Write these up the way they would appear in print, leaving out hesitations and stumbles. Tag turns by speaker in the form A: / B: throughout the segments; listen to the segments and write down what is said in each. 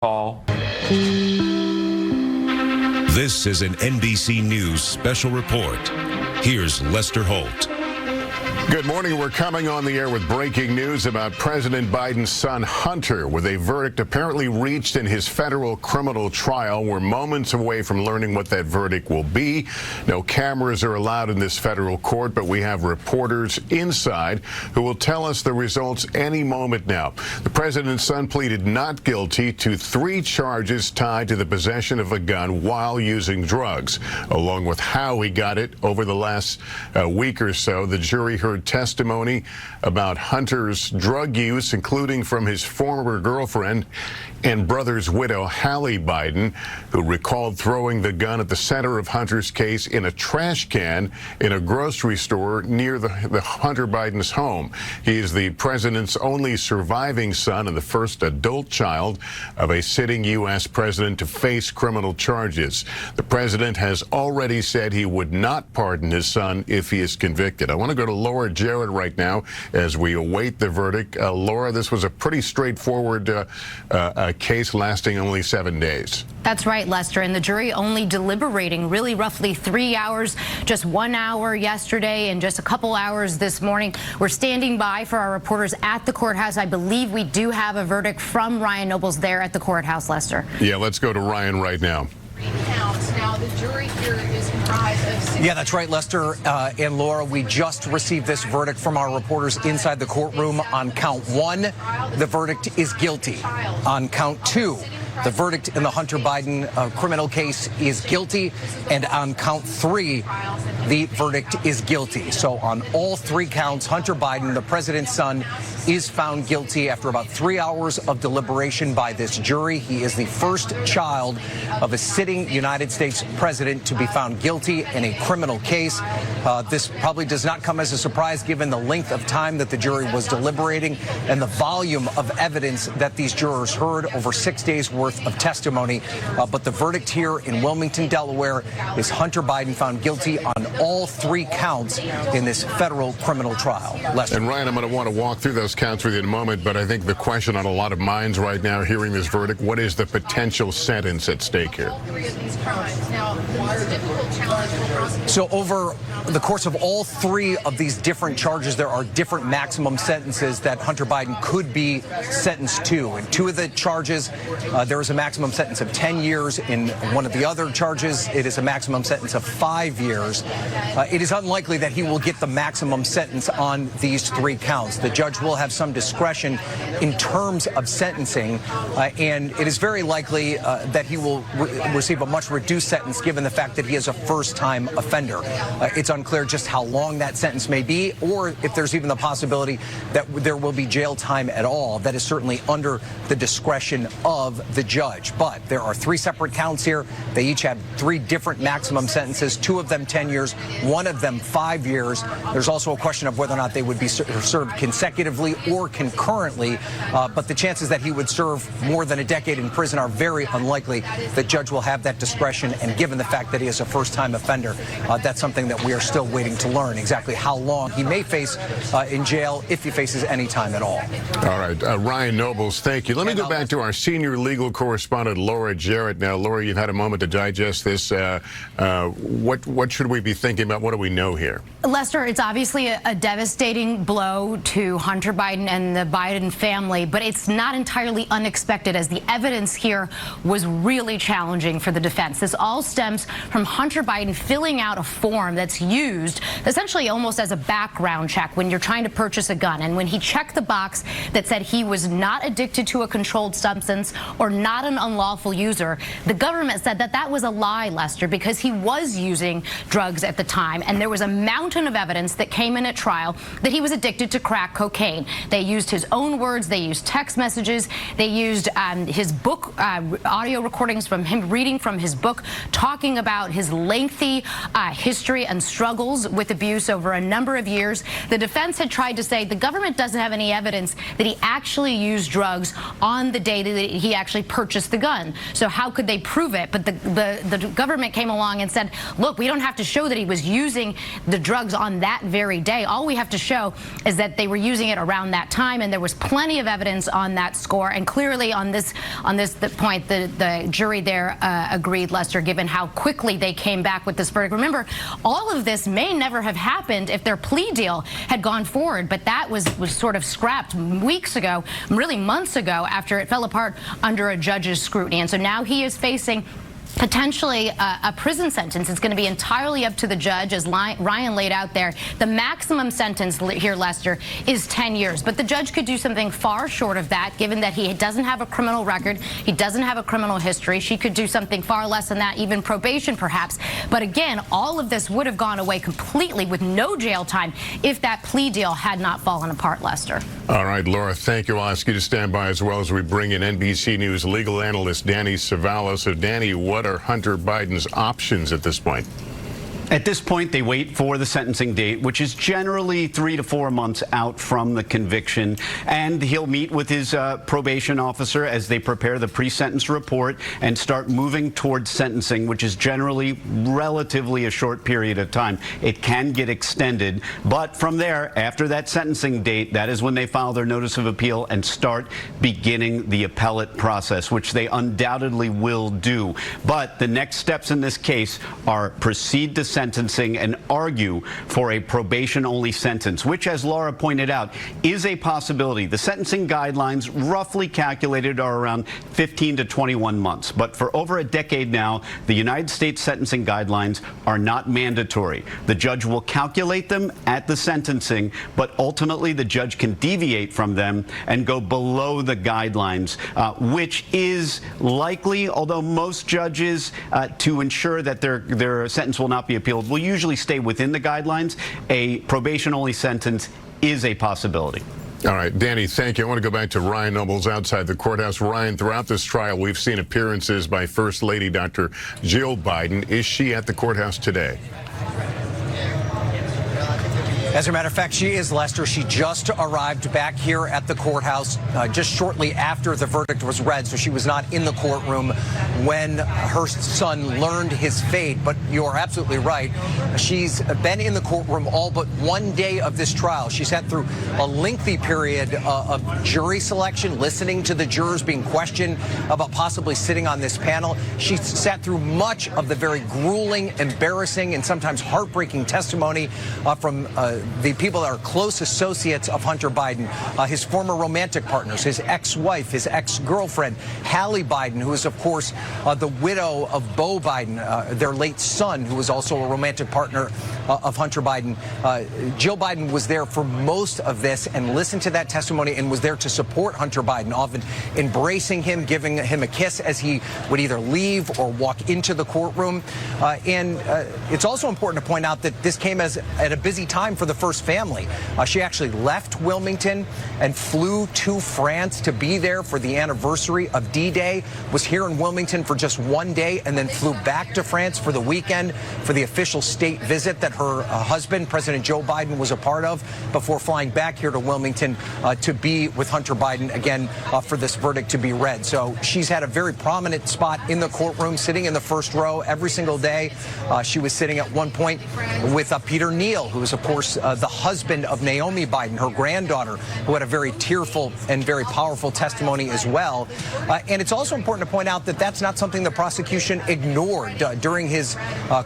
A: call.
B: This is an NBC News special report. Here's Lester Holt.
C: Good morning. We're coming on the air with breaking news about President Biden's son, Hunter, with a verdict apparently reached in his federal criminal trial. We're moments away from learning what that verdict will be. No cameras are allowed in this federal court, but we have reporters inside who will tell us the results any moment now. The president's son pleaded not guilty to 3 charges tied to the possession of a gun while using drugs, along with how he got it over the last week or so. The jury heard testimony about Hunter's drug use, including from his former girlfriend and brother's widow, Hallie Biden, who recalled throwing the gun at the center of Hunter's case in a trash can in a grocery store near the Hunter Biden's home. He is the president's only surviving son and the first adult child of a sitting U.S. president to face criminal charges. The president has already said he would not pardon his son if he is convicted. I want to go to Laura Jarrett right now as we await the verdict. Laura, this was a pretty straightforward case lasting only 7 days.
D: That's right, Lester, and the jury only deliberating really roughly 3 hours, just 1 hour yesterday and just a couple hours this morning. We're standing by for our reporters at the courthouse. I believe we do have a verdict from Ryan Nobles there at the courthouse, Lester.
C: Yeah, let's go to Ryan right now.
E: Now, the jury here is comprised of 6.
F: Yeah, that's right, Lester and Laura. We just received this verdict from our reporters inside the courtroom. On count 1, the verdict is guilty. On count 2, the verdict in the Hunter Biden criminal case is guilty. And on count 3, the verdict is guilty. So on all 3 counts, Hunter Biden, the president's son, is found guilty after about 3 hours of deliberation by this jury. He is the first child of a sitting United States president to be found guilty in a criminal case. This probably does not come as a surprise given the length of time that the jury was deliberating and the volume of evidence that these jurors heard, over 6 days worth of testimony. But the verdict here in Wilmington, Delaware, is Hunter Biden found guilty on all 3 counts in this federal criminal trial. Lester.
C: And Ryan, I'm going to want to walk through those counts with you in a moment, but I think the question on a lot of minds right now hearing this verdict, what is the potential sentence at stake here?
F: So over the course of all 3 of these different charges, there are different maximum sentences that Hunter Biden could be sentenced to. In 2 of the charges, there is a maximum sentence of 10 years. In one of the other charges, it is a maximum sentence of 5 years. It is unlikely that he will get the maximum sentence on these 3 counts. The judge will have some discretion in terms of sentencing, and it is very likely that he will receive a much reduced sentence given the fact that he is a first-time offender. It's unclear just how long that sentence may be, or if there's even the possibility that there will be jail time at all. That is certainly under the discretion of the judge. But there are 3 separate counts here. They each have 3 different maximum sentences, 2 of them 10 years, 1 of them 5 years. There's also a question of whether or not they would be served consecutively or concurrently, but the chances that he would serve more than a decade in prison are very unlikely. The judge will have that discretion, and given the fact that he is a first-time offender, that's something that we are still waiting to learn exactly how long he may face in jail, if he faces any time at all.
C: All right, Ryan Nobles, thank you. Let me go back to our senior legal correspondent, Laura Jarrett. Now, Laura, you've had a moment to digest this. What should we be thinking about? What do we know here?
D: Lester, it's obviously a devastating blow to Hunter Biden and the Biden family, but it's not entirely unexpected as the evidence here was really challenging for the defense. This all stems from Hunter Biden filling out a form that's used essentially almost as a background check when you're trying to purchase a gun. And when he checked the box that said he was not addicted to a controlled substance or not an unlawful user, the government said that that was a lie, Lester, because he was using drugs at the time. And there was a mountain of evidence that came in at trial that he was addicted to crack cocaine. They used his own words. They used text messages. They used his book, audio recordings from him reading from his book, talking about his lengthy history and struggles with abuse over a number of years. The defense had tried to say the government doesn't have any evidence that he actually used drugs on the day that he actually purchased the gun. So how could they prove it? But the government came along and said, look, we don't have to show that he was using the drugs on that very day. All we have to show is that they were using it around that time, and there was plenty of evidence on that score. And clearly on this point, the jury there agreed, Lester, given how quickly they came back with this verdict. Remember, all of this may never have happened if their plea deal had gone forward, but that was sort of scrapped weeks ago, really months ago, after it fell apart under a judge's scrutiny. And so now he is facing potentially a prison sentence. It's going to be entirely up to the judge, as Ryan laid out there. The maximum sentence here, Lester, is 10 years. But the judge could do something far short of that, given that he doesn't have a criminal record, he doesn't have a criminal history. She could do something far less than that, even probation perhaps. But again, all of this would have gone away completely with no jail time if that plea deal had not fallen apart, Lester.
C: All right, Laura, thank you. I'll ask you to stand by as well as we bring in NBC News legal analyst Danny Savallo. So, Danny, what are Hunter Biden's options at this point?
A: At this point, they wait for the sentencing date, which is generally 3 to 4 months out from the conviction, and he'll meet with his probation officer as they prepare the pre-sentence report and start moving towards sentencing, which is generally relatively a short period of time. It can get extended, but from there, after that sentencing date, that is when they file their notice of appeal and start beginning the appellate process, which they undoubtedly will do. But the next steps in this case are proceed to sentencing and argue for a probation-only sentence, which, as Laura pointed out, is a possibility. The sentencing guidelines, roughly calculated, are around 15 to 21 months. But for over a decade now, the United States sentencing guidelines are not mandatory. The judge will calculate them at the sentencing, but ultimately the judge can deviate from them and go below the guidelines, which is likely, although most judges, to ensure that their sentence will not be appealed, will usually stay within the guidelines. A probation-only sentence is a possibility.
C: All right, Danny, thank you. I want to go back to Ryan Nobles outside the courthouse. Ryan, throughout this trial, we've seen appearances by First Lady Dr. Jill Biden. Is she at the courthouse today?
F: As a matter of fact, she is, Lester. She just arrived back here at the courthouse just shortly after the verdict was read, so she was not in the courtroom when her son learned his fate. But you are absolutely right. She's been in the courtroom all but one day of this trial. She sat through a lengthy period of jury selection, listening to the jurors being questioned about possibly sitting on this panel. She sat through much of the very grueling, embarrassing, and sometimes heartbreaking testimony from the people that are close associates of Hunter Biden, his former romantic partners, his ex-wife, his ex-girlfriend, Hallie Biden, who is, of course, the widow of Beau Biden, their late son, who was also a romantic partner of Hunter Biden. Jill Biden was there for most of this and listened to that testimony and was there to support Hunter Biden, often embracing him, giving him a kiss as he would either leave or walk into the courtroom. And it's also important to point out that this came at a busy time for the first family. She actually left Wilmington and flew to France to be there for the anniversary of D-Day, was here in Wilmington for just one day, and then flew back to France for the weekend for the official state visit that her husband, President Joe Biden, was a part of, before flying back here to Wilmington to be with Hunter Biden again for this verdict to be read. So she's had a very prominent spot in the courtroom, sitting in the first row every single day. She was sitting at one point with Peter Neal, who is, of course, the husband of Naomi Biden, her granddaughter, who had a very tearful and very powerful testimony as well. And it's also important to point out that that's not something the prosecution ignored. During his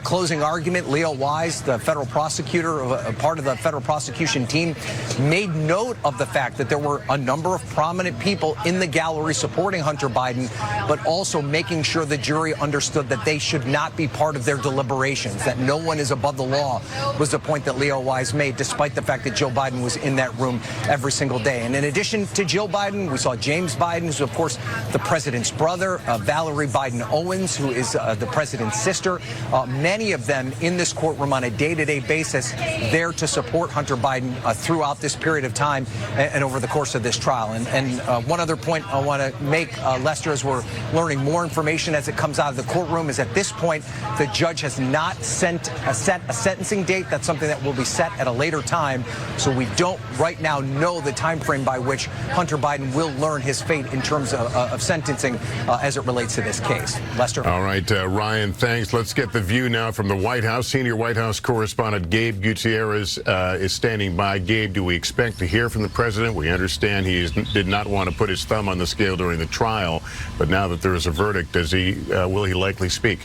F: closing argument, Leo Wise, the federal prosecutor, part of the federal prosecution team, made note of the fact that there were a number of prominent people in the gallery supporting Hunter Biden, but also making sure the jury understood that they should not be part of their deliberations, that no one is above the law, was the point that Leo Wise made, despite the fact that Joe Biden was in that room every single day. And in addition to Jill Biden, we saw James Biden, who's, of course, the president's brother, Valerie Biden Owens, who is the president's sister. Many of them in this courtroom on a day-to-day basis, there to support Hunter Biden throughout this period of time and over the course of this trial. And one other point I want to make, Lester, as we're learning more information as it comes out of the courtroom, is at this point, the judge has not set a sentencing date. That's something that will be set at a later time. So we don't right now know the time frame by which Hunter Biden will learn his fate in terms of sentencing as it relates to this case. Lester.
C: All right, Ryan, thanks. Let's get the view now from the White House. Senior White House correspondent Gabe Gutierrez is standing by. Gabe, do we expect to hear from the president? We understand he did not want to put his thumb on the scale during the trial, but now that there is a verdict, will he likely speak?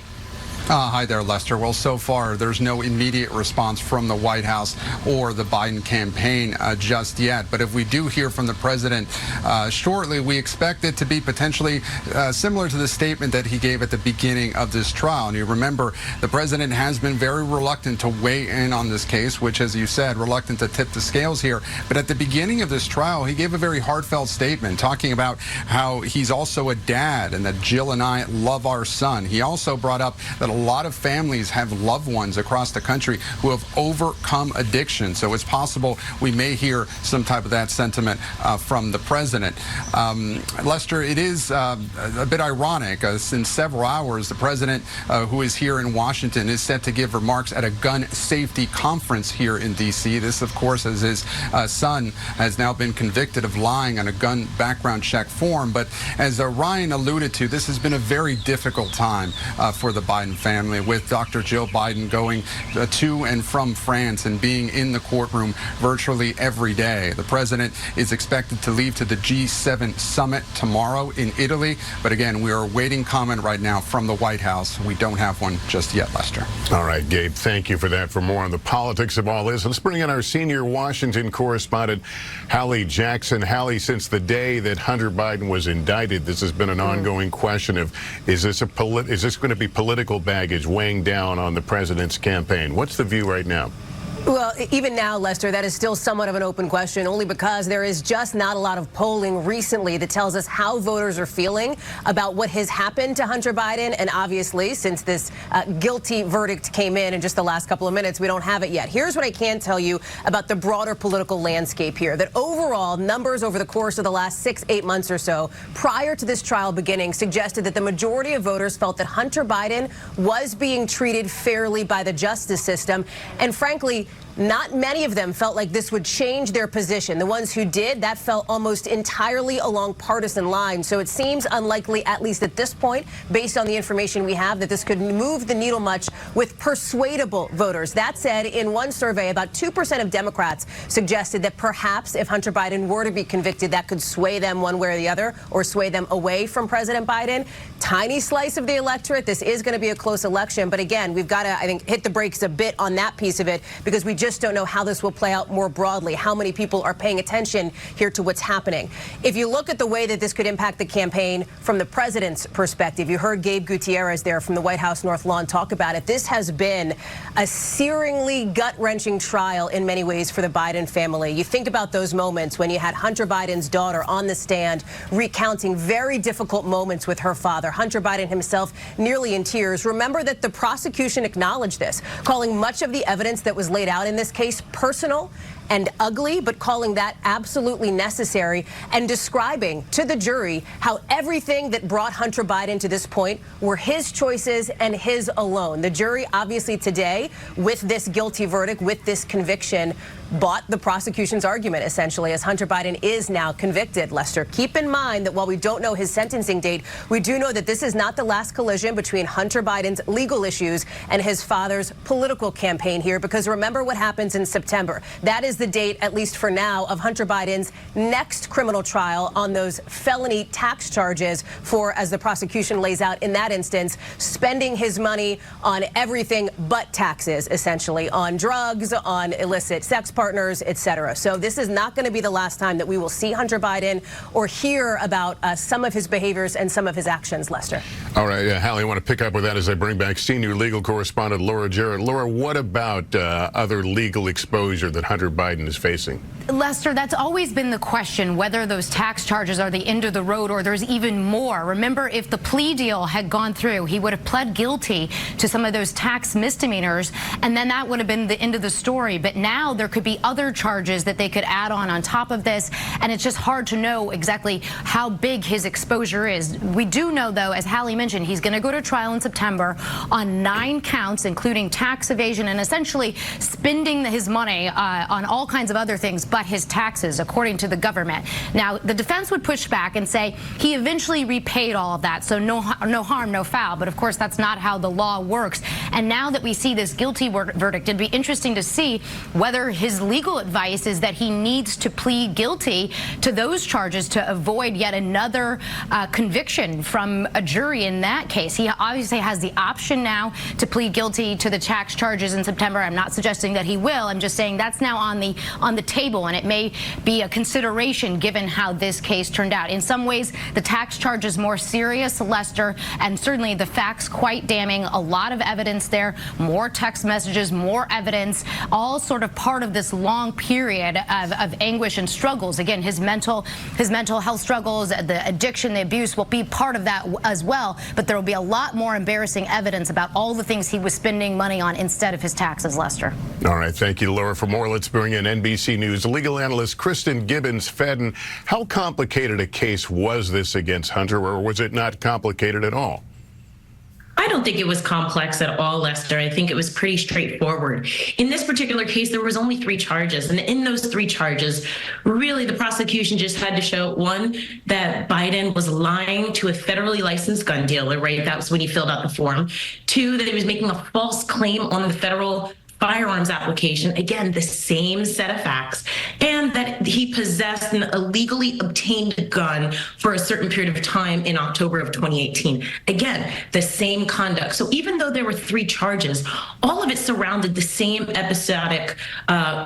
G: Hi there, Lester. Well, so far, there's no immediate response from the White House or the Biden campaign just yet. But if we do hear from the president shortly, we expect it to be potentially similar to the statement that he gave at the beginning of this trial. And you remember, the president has been very reluctant to weigh in on this case, which, as you said, reluctant to tip the scales here. But at the beginning of this trial, he gave a very heartfelt statement talking about how he's also a dad and that Jill and I love our son. He also brought up that a lot of families have loved ones across the country who have overcome addiction. So it's possible we may hear some type of that sentiment from the president. Lester, it is a bit ironic. In several hours, the president, who is here in Washington, is set to give remarks at a gun safety conference here in D.C. This, of course, as his son has now been convicted of lying on a gun background check form. But as Ryan alluded to, this has been a very difficult time for the Biden family, with Dr. Jill Biden going to and from France and being in the courtroom virtually every day. The president is expected to leave to the G7 summit tomorrow in Italy. But again, we are awaiting comment right now from the White House. We don't have one just yet, Lester.
C: All right, Gabe, thank you for that. For more on the politics of all this, let's bring in our senior Washington correspondent, Hallie Jackson. Hallie, since the day that Hunter Biden was indicted, this has been an ongoing question of, is this going to be political baggage weighing down on the president's campaign? What's the view right now?
H: Well, even now, Lester, that is still somewhat of an open question, only because there is just not a lot of polling recently that tells us how voters are feeling about what has happened to Hunter Biden. And obviously, since this guilty verdict came in just the last couple of minutes, we don't have it yet. Here's what I can tell you about the broader political landscape here, that overall numbers over the course of the last 6-8 months or so prior to this trial beginning suggested that the majority of voters felt that Hunter Biden was being treated fairly by the justice system. And frankly, not many of them felt like this would change their position. The ones who did, that fell almost entirely along partisan lines. So it seems unlikely, at least at this point, based on the information we have, that this could move the needle much with persuadable voters. That said, in one survey, about 2% of Democrats suggested that perhaps if Hunter Biden were to be convicted, that could sway them one way or the other, or sway them away from President Biden. Tiny slice of the electorate. This is going to be a close election. But again, we've got to, I think, hit the brakes a bit on that piece of it, because we just don't know how this will play out more broadly, how many people are paying attention here to what's happening. If you look at the way that this could impact the campaign from the president's perspective, you heard Gabe Gutierrez there from the White House North Lawn talk about it. This has been a searingly gut-wrenching trial in many ways for the Biden family. You think about those moments when you had Hunter Biden's daughter on the stand recounting very difficult moments with her father, Hunter Biden himself nearly in tears. Remember that the prosecution acknowledged this, calling much of the evidence that was laid out in this case personal and ugly, but calling that absolutely necessary, and describing to the jury how everything that brought Hunter Biden to this point were his choices and his alone. The jury, obviously today, with this guilty verdict, with this conviction, bought the prosecution's argument, essentially, as Hunter Biden is now convicted. Lester, keep in mind that while we don't know his sentencing date, we do know that this is not the last collision between Hunter Biden's legal issues and his father's political campaign here, because remember what happens in September. That is the date, at least for now, of Hunter Biden's next criminal trial on those felony tax charges for, as the prosecution lays out in that instance, spending his money on everything but taxes, essentially, on drugs, on illicit sex partners, etc. So this is not going to be the last time that we will see Hunter Biden or hear about some of his behaviors and some of his actions, Lester.
C: All right, Hallie, I want to pick up with that as I bring back senior legal correspondent Laura Jarrett. Laura, what about other legal exposure that Hunter Biden Biden is facing?
D: Lester, that's always been the question, whether those tax charges are the end of the road or there's even more. Remember, if the plea deal had gone through, he would have pled guilty to some of those tax misdemeanors, and then that would have been the end of the story. But now there could be other charges that they could add on top of this, and it's just hard to know exactly how big his exposure is. We do know, though, as Hallie mentioned, he's going to go to trial in September on 9 counts, including tax evasion and essentially spending his money on all kinds of other things but his taxes, according to the government. Now, the defense would push back and say he eventually repaid all of that, so no harm, no foul. But of course, that's not how the law works. And now that we see this guilty verdict, it'd be interesting to see whether his legal advice is that he needs to plead guilty to those charges to avoid yet another conviction from a jury in that case. He obviously has the option now to plead guilty to the tax charges in September. I'm not suggesting that he will. I'm just saying that's now on the table, and it may be a consideration given how this case turned out. In some ways, the tax charge is more serious, Lester, and certainly the facts quite damning. A lot of evidence there, more text messages, more evidence, all sort of part of this long period of anguish and struggles. Again, his mental health struggles, the addiction, the abuse will be part of that as well, but there will be a lot more embarrassing evidence about all the things he was spending money on instead of his taxes, Lester.
C: All right, thank you, Laura. For more, let's bring in NBC News legal analyst Kristen Gibbons-Fedden. How complicated a case was this against Hunter, or was it not complicated at all?
I: I don't think it was complex at all, Lester. I think it was pretty straightforward. In this particular case, there was only 3 charges. And in those 3 charges, really the prosecution just had to show, 1, that Biden was lying to a federally licensed gun dealer, right? That was when he filled out the form. 2, that he was making a false claim on the federal firearms application, again, the same set of facts, and that he possessed an illegally obtained gun for a certain period of time in October of 2018. Again, the same conduct. So even though there were 3 charges, all of it surrounded the same episodic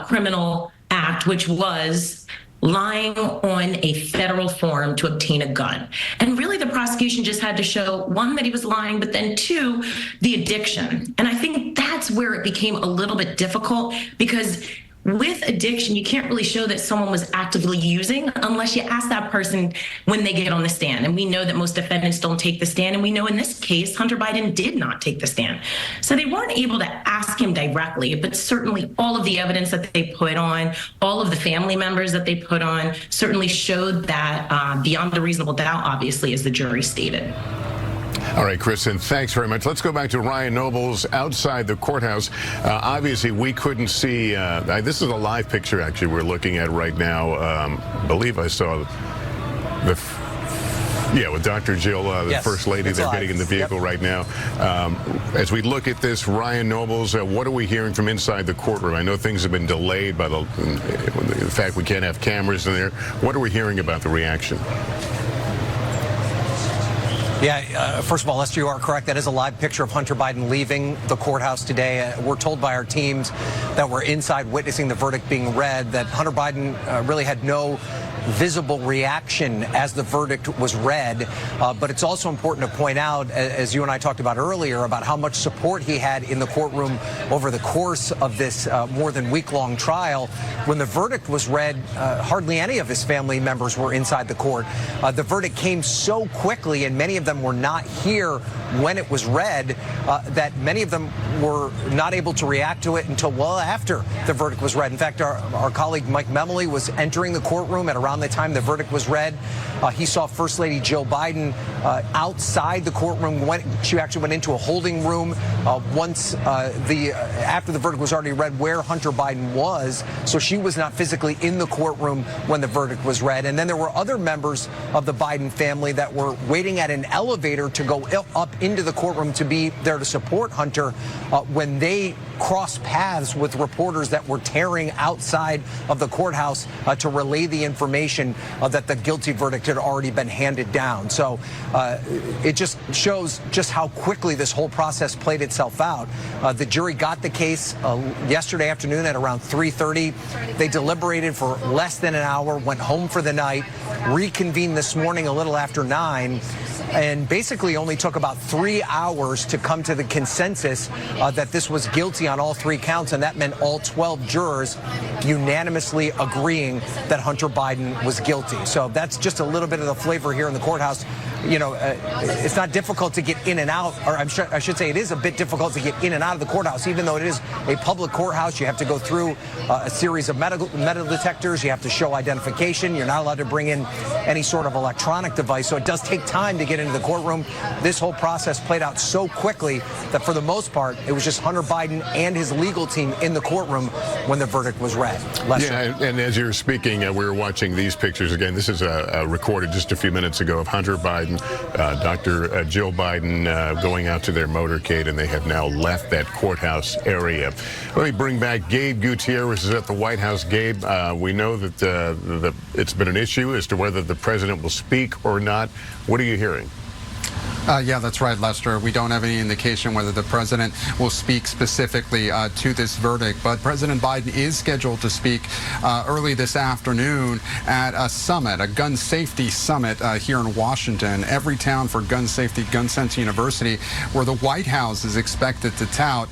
I: criminal act, which was lying on a federal form to obtain a gun. And really the prosecution just had to show, 1, that he was lying, but then 2, the addiction. And I think that's where it became a little bit difficult, because with addiction, you can't really show that someone was actively using unless you ask that person when they get on the stand. And we know that most defendants don't take the stand. And we know in this case, Hunter Biden did not take the stand. So they weren't able to ask him directly, but certainly all of the evidence that they put on, all of the family members that they put on certainly showed that beyond a reasonable doubt, obviously, as the jury stated.
C: All right, Kristen, thanks very much. Let's go back to Ryan Nobles outside the courthouse. Obviously, we couldn't see. This is a live picture, actually, we're looking at right now. I believe I saw with Dr. Jill, the First Lady. They're getting in the vehicle right now. As we look at this, Ryan Nobles, what are we hearing from inside the courtroom? I know things have been delayed by the fact we can't have cameras in there. What are we hearing about the reaction?
F: Yeah, first of all, Lester, you are correct. That is a live picture of Hunter Biden leaving the courthouse today. We're told by our teams that were inside witnessing the verdict being read that Hunter Biden really had no visible reaction as the verdict was read. But it's also important to point out, as you and I talked about earlier, about how much support he had in the courtroom over the course of this more than week-long trial. When the verdict was read, hardly any of his family members were inside the court. The verdict came so quickly, and many of them were not here when it was read, that many of them were not able to react to it until well after the verdict was read. In fact, our colleague Mike Memoli was entering the courtroom at around the time the verdict was read. He saw First Lady Jill Biden outside the courtroom. She actually went into a holding room after the verdict was already read, where Hunter Biden was. So she was not physically in the courtroom when the verdict was read. And then there were other members of the Biden family that were waiting at an elevator to go up into the courtroom to be there to support Hunter when they crossed paths with reporters that were tearing outside of the courthouse to relay the information confirmation that the guilty verdict had already been handed down. So it just shows just how quickly this whole process played itself out. The jury got the case yesterday afternoon at around 3:30. They deliberated for less than an hour, went home for the night, reconvened this morning a little after 9, and basically only took about 3 hours to come to the consensus that this was guilty on all 3 counts, and that meant all 12 jurors unanimously agreeing that Hunter Biden was guilty. So that's just a little bit of the flavor here in the courthouse. You know, it's not difficult to get in and out, or I should say it is a bit difficult to get in and out of the courthouse, even though it is a public courthouse. You have to go through a series of metal detectors. You have to show identification. You're not allowed to bring in any sort of electronic device. So it does take time to get into the courtroom. This whole process played out so quickly that for the most part, it was just Hunter Biden and his legal team in the courtroom when the verdict was read. Lester.
C: Yeah, and as you're speaking, we were watching these pictures again. This is recorded just a few minutes ago of Hunter Biden, Dr. Jill Biden going out to their motorcade, and they have now left that courthouse area. Let me bring back Gabe Gutierrez is at the White House. Gabe, we know that it's been an issue as to whether the president will speak or not. What are you hearing?
G: Yeah, that's right, Lester. We don't have any indication whether the president will speak specifically to this verdict, but President Biden is scheduled to speak early this afternoon at a summit, a gun safety summit here in Washington, Everytown for Gun Safety, Gun Sense University, where the White House is expected to tout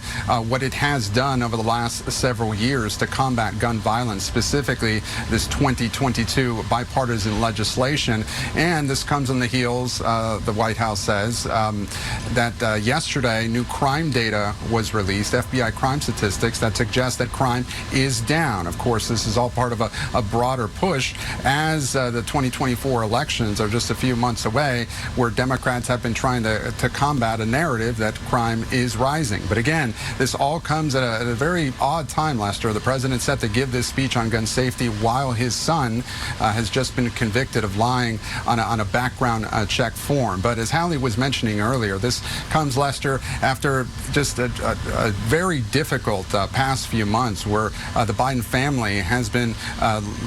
G: what it has done over the last several years to combat gun violence, specifically this 2022 bipartisan legislation. And this comes on the heels, the White House says, that yesterday new crime data was released, FBI crime statistics that suggest that crime is down. Of course, this is all part of a broader push as the 2024 elections are just a few months away, where Democrats have been trying to combat a narrative that crime is rising. But again, this all comes at a very odd time, Lester. The president set to give this speech on gun safety while his son has just been convicted of lying on a background check form. But as Hallie was mentioning earlier, this comes, Lester, after just a very difficult past few months where the Biden family has been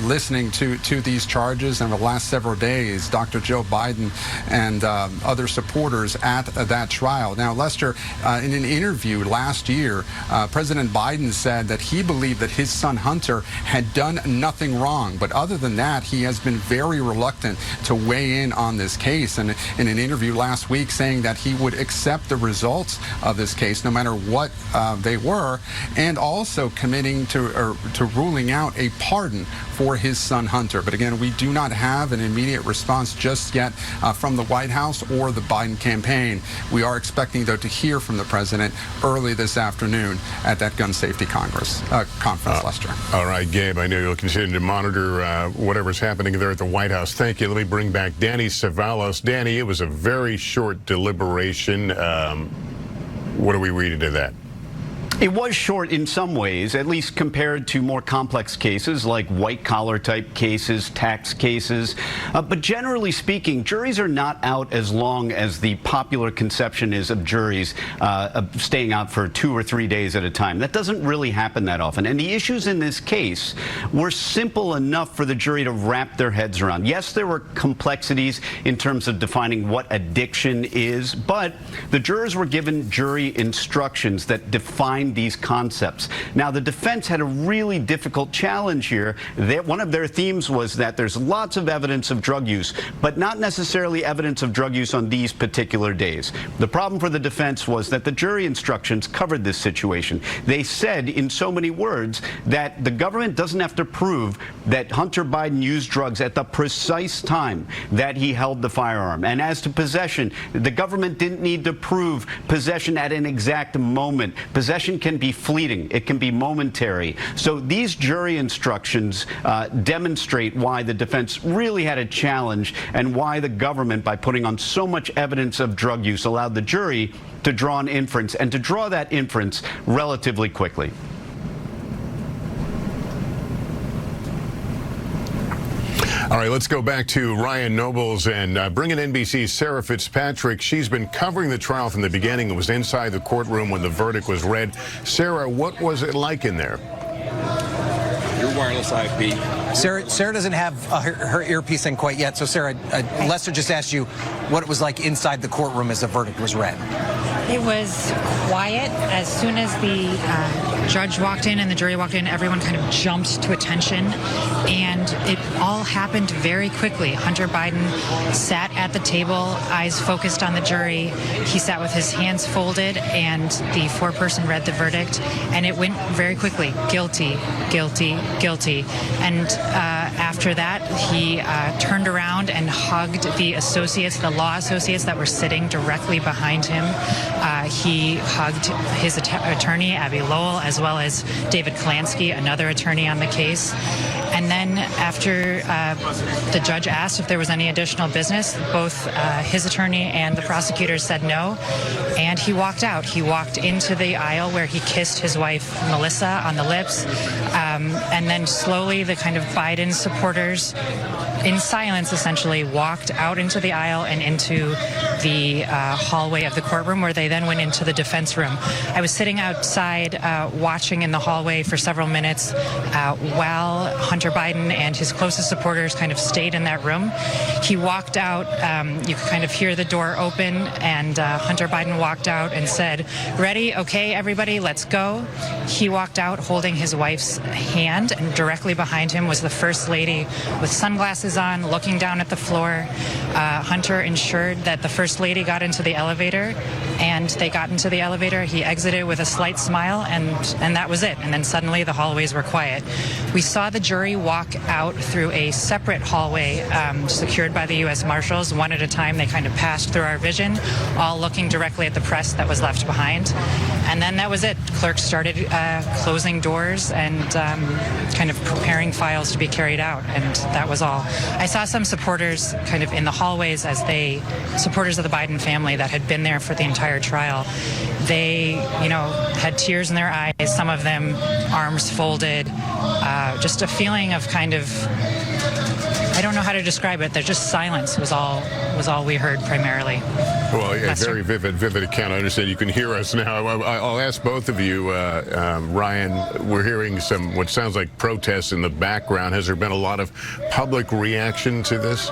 G: listening to these charges, and over the last several days, Dr. Joe Biden and other supporters at that trial. Now, Lester, in an interview last year, President Biden said that he believed that his son Hunter had done nothing wrong, but other than that, he has been very reluctant to weigh in on this case. And in an interview last week, saying that he would accept the results of this case no matter what they were, and also committing to ruling out a pardon for his son Hunter. But again, we do not have an immediate response just yet from the White House or the Biden campaign. We are expecting, though, to hear from the president early this afternoon at that gun safety conference, Lester.
C: All right, Gabe, I know you'll continue to monitor whatever's happening there at the White House. Thank you. Let me bring back Danny Savalos. Danny, it was a very short deliberation. What are we reading to that?
A: It was short in some ways, at least compared to more complex cases like white-collar type cases, tax cases. But generally speaking, juries are not out as long as the popular conception is of juries staying out for 2 or 3 days at a time. That doesn't really happen that often. And the issues in this case were simple enough for the jury to wrap their heads around. Yes, there were complexities in terms of defining what addiction is, but the jurors were given jury instructions that defined these concepts. Now, the defense had a really difficult challenge here. One of their themes was that there's lots of evidence of drug use, but not necessarily evidence of drug use on these particular days. The problem for the defense was that the jury instructions covered this situation. They said in so many words that the government doesn't have to prove that Hunter Biden used drugs at the precise time that he held the firearm. And as to possession, the government didn't need to prove possession at an exact moment. Possession can be fleeting. It can be momentary. So these jury instructions demonstrate why the defense really had a challenge and why the government, by putting on so much evidence of drug use, allowed the jury to draw an inference, and to draw that inference relatively quickly.
C: All right, let's go back to Ryan Nobles and bring in NBC's Sarah Fitzpatrick. She's been covering the trial from the beginning and was inside the courtroom when the verdict was read. Sarah, what was it like in there?
J: through wireless IP.
F: Sarah doesn't have her earpiece in quite yet. So, Sarah, Lester just asked you what it was like inside the courtroom as the verdict was read.
K: It was quiet. As soon as the judge walked in and the jury walked in, everyone kind of jumped to attention, and it all happened very quickly. Hunter Biden sat at the table, eyes focused on the jury. He sat with his hands folded, and the foreperson read the verdict, and it went very quickly. Guilty, guilty, guilty. And after that, he turned around and hugged the associates, the law associates that were sitting directly behind him. He hugged his attorney, Abby Lowell, as well as David Kalansky, another attorney on the case. And then after the judge asked if there was any additional business, both his attorney and the prosecutors said no, and he walked out. He walked into the aisle where he kissed his wife, Melissa, on the lips, and then slowly the kind of Biden supporters, in silence essentially, walked out into the aisle and into the hallway of the courtroom, where they then went into the defense room. I was sitting outside watching in the hallway for several minutes while Hunter Biden and his closest supporters kind of stayed in that room. He walked out, you could kind of hear the door open, and Hunter Biden walked out and said, "Ready? Okay, everybody, let's go." He walked out holding his wife's hand, and directly behind him was the First Lady with sunglasses on, looking down at the floor. Hunter ensured that the First Lady got into the elevator, and they got into the elevator. He exited with a slight smile, and that was it. And then suddenly the hallways were quiet. We saw the jury walk out through a separate hallway secured by the U.S. Marshals. One at a time, they kind of passed through our vision, all looking directly at the press that was left behind. And then that was it. Clerks started closing doors and kind of preparing files to be carried out, and that was all. I saw some supporters kind of in the hallways supporters of the Biden family that had been there for the entire trial. They, had tears in their eyes, some of them arms folded, just a feeling of kind of, I don't know how to describe it. There's just silence was all we heard primarily.
C: Well, a very vivid account. I understand you can hear us now. I'll ask both of you, Ryan, we're hearing what sounds like protests in the background. Has there been a lot of public reaction to this?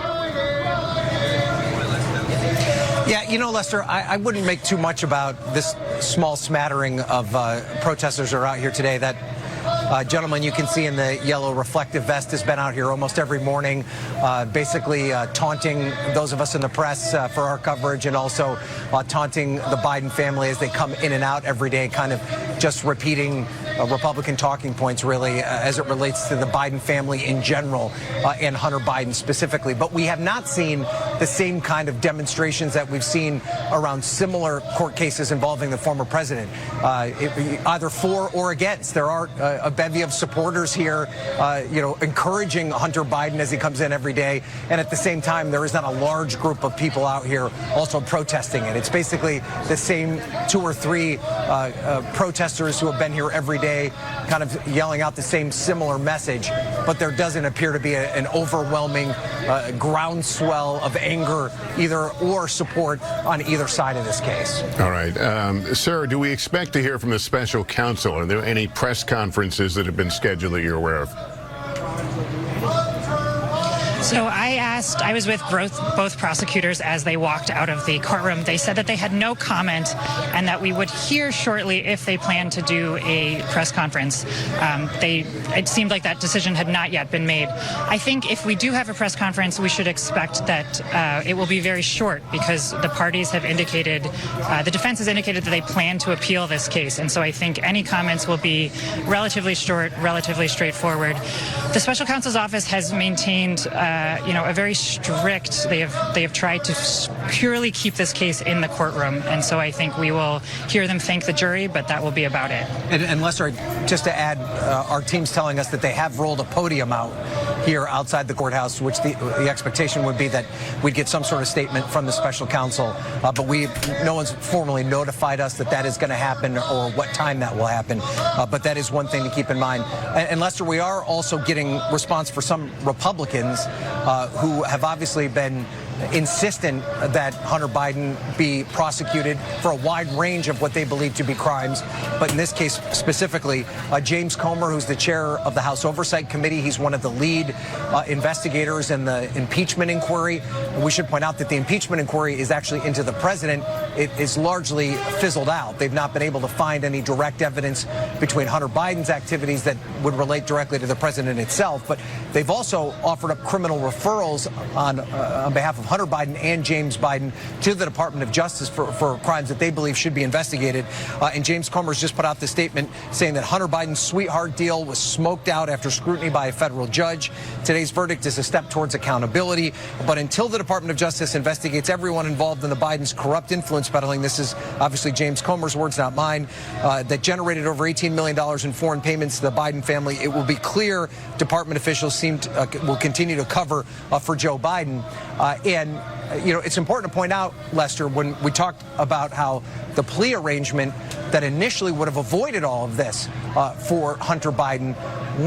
F: Yeah, Lester, I wouldn't make too much about this small smattering of protesters that are out here today. That gentleman you can see in the yellow reflective vest has been out here almost every morning, basically taunting those of us in the press for our coverage, and also taunting the Biden family as they come in and out every day, kind of just repeating Republican talking points, really, as it relates to the Biden family in general and Hunter Biden specifically. But we have not seen the same kind of demonstrations that we've seen around similar court cases involving the former president, either for or against. There are a bevy of supporters here, encouraging Hunter Biden as he comes in every day. And at the same time, there is not a large group of people out here also protesting it. It's basically the same 2 or 3 protesters who have been here every day, kind of yelling out the same similar message. But there doesn't appear to be an overwhelming groundswell of anger or support on either side of this case.
C: All right. Sarah, do we expect to hear from the special counsel? Are there any press conferences that have been scheduled that you're aware of?
K: So I was with both prosecutors as they walked out of the courtroom. They said that they had no comment and that we would hear shortly if they planned to do a press conference. It seemed like that decision had not yet been made. I think if we do have a press conference, we should expect that it will be very short, because the parties have indicated, the defense has indicated that they plan to appeal this case. And so I think any comments will be relatively short, relatively straightforward. The special counsel's office has maintained a very strict, they have tried to purely keep this case in the courtroom. And so I think we will hear them thank the jury, but that will be about it.
F: And Lester, just to add, our team's telling us that they have rolled a podium out here outside the courthouse, which the expectation would be that we'd get some sort of statement from the special counsel. But no one's formally notified us that is going to happen or what time that will happen. But that is one thing to keep in mind. And Lester, we are also getting response for some Republicans who have obviously been insistent that Hunter Biden be prosecuted for a wide range of what they believe to be crimes. But in this case specifically, James Comer, who's the chair of the House Oversight Committee, he's one of the lead investigators in the impeachment inquiry. And we should point out that the impeachment inquiry is actually into the president. It is largely fizzled out. They've not been able to find any direct evidence between Hunter Biden's activities that would relate directly to the president itself. But they've also offered up criminal referrals on behalf of Hunter Biden and James Biden to the Department of Justice for crimes that they believe should be investigated. And James Comer's just put out the statement saying that Hunter Biden's sweetheart deal was smoked out after scrutiny by a federal judge. Today's verdict is a step towards accountability. But until the Department of Justice investigates everyone involved in the Biden's corrupt influence peddling, this is obviously James Comer's words, not mine, that generated over $18 million in foreign payments to the Biden family, it will be clear department officials will continue to cover for Joe Biden. And it's important to point out, Lester, when we talked about how the plea arrangement that initially would have avoided all of this for Hunter Biden,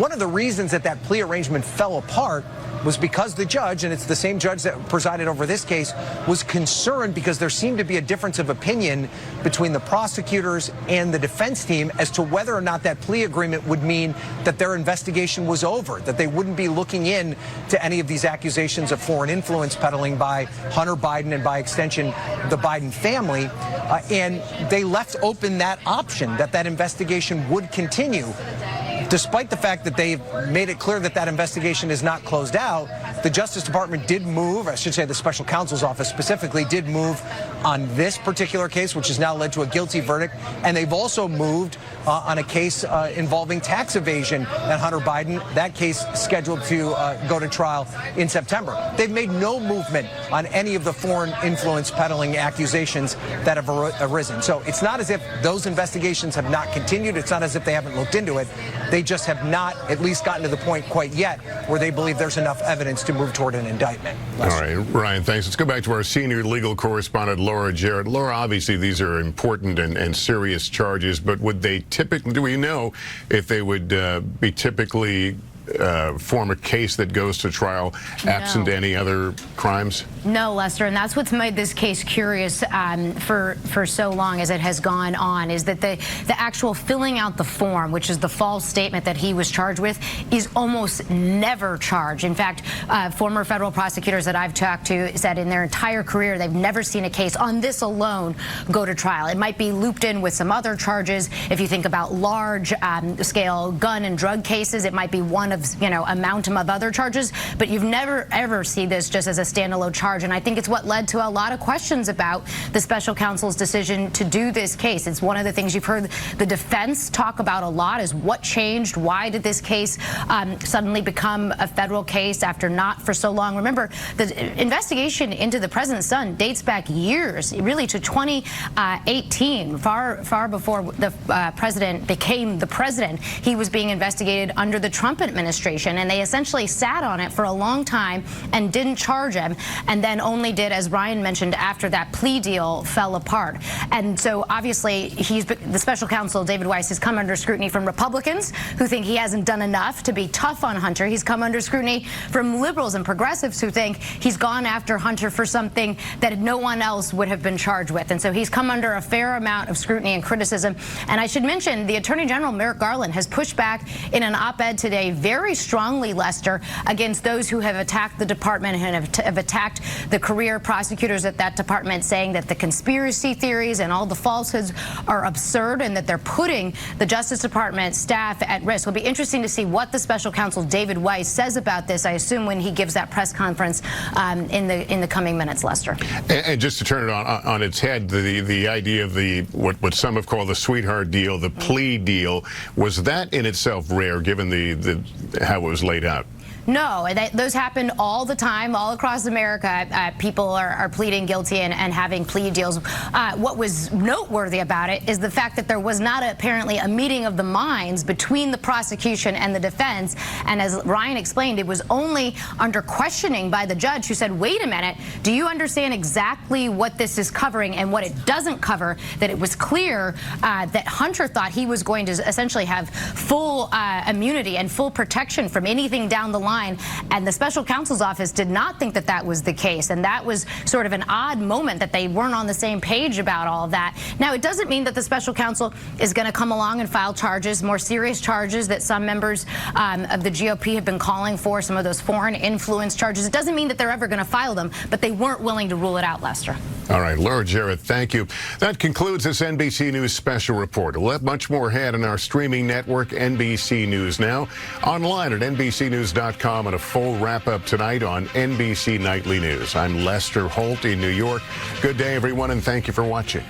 F: one of the reasons that plea arrangement fell apart was because the judge, and it's the same judge that presided over this case, was concerned because there seemed to be a difference of opinion between the prosecutors and the defense team as to whether or not that plea agreement would mean that their investigation was over, that they wouldn't be looking in to any of these accusations of foreign influence peddling by Hunter Biden and by extension the Biden family. And they left open that option, that investigation would continue. Despite the fact that they've made it clear that investigation is not closed out, the Justice Department did move, I should say the special counsel's office specifically did move on this particular case, which has now led to a guilty verdict. And they've also moved on a case involving tax evasion and Hunter Biden. That case scheduled to go to trial in September. They've made no movement on any of the foreign influence peddling accusations that have arisen. So it's not as if those investigations have not continued. It's not as if they haven't looked into it. They just have not at least gotten to the point quite yet where they believe there's enough evidence to move toward an indictment.
C: All right, Ryan, thanks. Let's go back to our senior legal correspondent, Laura Jarrett. Laura, obviously these are important and serious charges, but would they typically, do we know if they would be typically form a case that goes to trial absent any other crimes?
D: No, Lester, and that's what's made this case curious for so long as it has gone on, is that the actual filling out the form, which is the false statement that he was charged with, is almost never charged. In fact, former federal prosecutors that I've talked to said in their entire career they've never seen a case on this alone go to trial. It might be looped in with some other charges. If you think about large scale gun and drug cases, it might be one of a mountain of other charges, but you've never ever see this just as a standalone charge. And I think it's what led to a lot of questions about the special counsel's decision to do this case. It's one of the things you've heard the defense talk about a lot, is what changed. Why did this case suddenly become a federal case after not for so long? Remember, the investigation into the president's son dates back years, really to 2018, far before the president became the president. He was being investigated under the Trump administration, and they essentially sat on it for a long time and didn't charge him, and then only did, as Ryan mentioned, after that plea deal fell apart. And so obviously the special counsel, David Weiss, has come under scrutiny from Republicans who think he hasn't done enough to be tough on Hunter. He's come under scrutiny from liberals and progressives who think he's gone after Hunter for something that no one else would have been charged with. And so he's come under a fair amount of scrutiny and criticism. And I should mention the Attorney General, Merrick Garland, has pushed back in an op-ed today very strongly, Lester, against those who have attacked the department and have attacked the career prosecutors at that department, saying that the conspiracy theories and all the falsehoods are absurd and that they're putting the Justice Department staff at risk. It'll be interesting to see what the special counsel, David Weiss, says about this, I assume, when he gives that press conference in the coming minutes, Lester. And
C: just to turn it on its head, the idea of what some have called the sweetheart deal, the plea deal, was that in itself rare, given how it was laid out?
D: No, those happen all the time, all across America. People are pleading guilty and having plea deals. What was noteworthy about it is the fact that there was not apparently a meeting of the minds between the prosecution and the defense. And as Ryan explained, it was only under questioning by the judge who said, wait a minute, do you understand exactly what this is covering and what it doesn't cover? That it was clear that Hunter thought he was going to essentially have full immunity and full protection from anything down the line line. And the special counsel's office did not think that that was the case. And that was sort of an odd moment that they weren't on the same page about all of that. Now, it doesn't mean that the special counsel is going to come along and file charges, more serious charges that some members of the GOP have been calling for, some of those foreign influence charges. It doesn't mean that they're ever going to file them, but they weren't willing to rule it out, Lester.
C: All right, Laura Jarrett, thank you. That concludes this NBC News special report. We'll have much more ahead on our streaming network, NBC News Now, online at NBCnews.com, and a full wrap-up tonight on NBC Nightly News. I'm Lester Holt in New York. Good day, everyone, and thank you for watching.